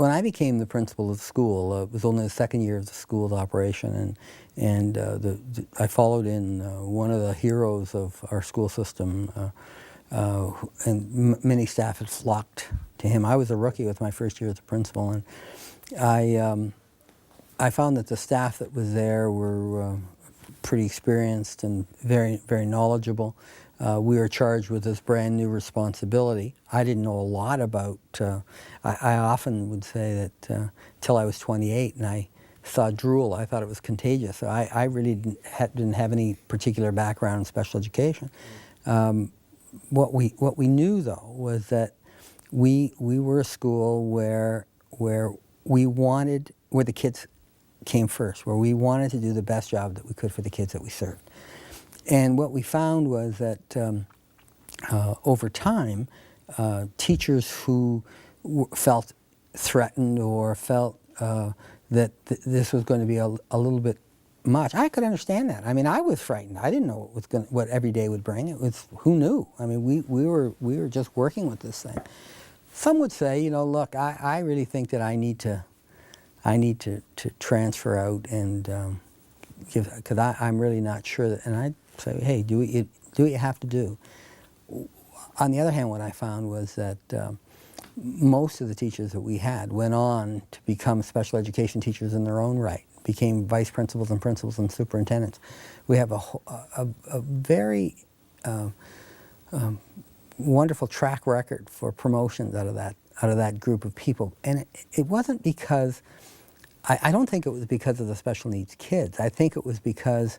when I became the principal of the school, it was only the second year of the school's operation, and I followed in one of the heroes of our school system, and many staff had flocked to him. I was a rookie with my first year as a principal, and I found that the staff that was there were pretty experienced and very, very knowledgeable. We were charged with this brand new responsibility. I didn't know a lot about, I often would say that till I was 28 and I saw drool, I thought it was contagious. So I really didn't have any particular background in special education. What we knew though was that we were a school where the kids came first, where we wanted to do the best job that we could for the kids that we served. And what we found was that over time, teachers who felt threatened or felt that this was going to be a little bit much, I could understand that. I mean, I was frightened. I didn't know what every day would bring. It was, who knew? I mean, we were just working with this thing. Some would say, you know, look, I really think that I need to transfer out and give, because I'm really not sure that, and I'd say, hey, do what you have to do. On the other hand, what I found was that most of the teachers that we had went on to become special education teachers in their own right, became vice principals and superintendents. We have a very wonderful track record for promotions out of that group of people, and it wasn't because, I don't think it was because of the special needs kids. I think it was because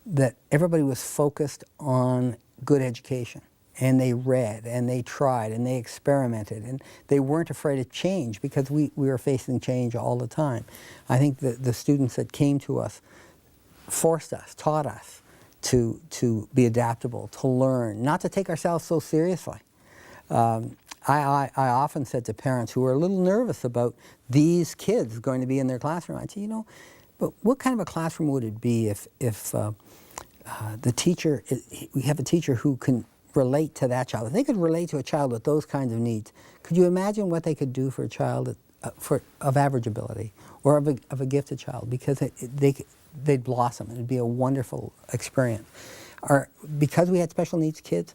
that everybody was focused on good education, and they read and they tried and they experimented, and they weren't afraid of change because we were facing change all the time. I think that the students that came to us forced us, taught us to be adaptable, to learn, not to take ourselves so seriously. I often said to parents who were a little nervous about these kids going to be in their classroom, I'd say, you know, but what kind of a classroom would it be if the teacher, we have a teacher who can relate to that child? If they could relate to a child with those kinds of needs, could you imagine what they could do for a child of average ability or of a gifted child? Because they'd blossom. It'd be a wonderful experience. Because we had special needs kids,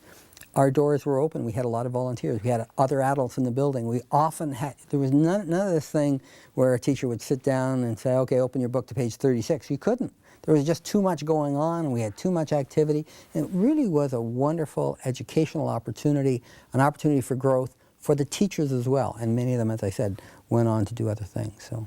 our doors were open. We had a lot of volunteers. We had other adults in the building. We often had, there was none of this thing where a teacher would sit down and say, okay, open your book to page 36. You couldn't. There was just too much going on, and we had too much activity. And it really was a wonderful educational opportunity, an opportunity for growth for the teachers as well. And many of them, as I said, went on to do other things. So.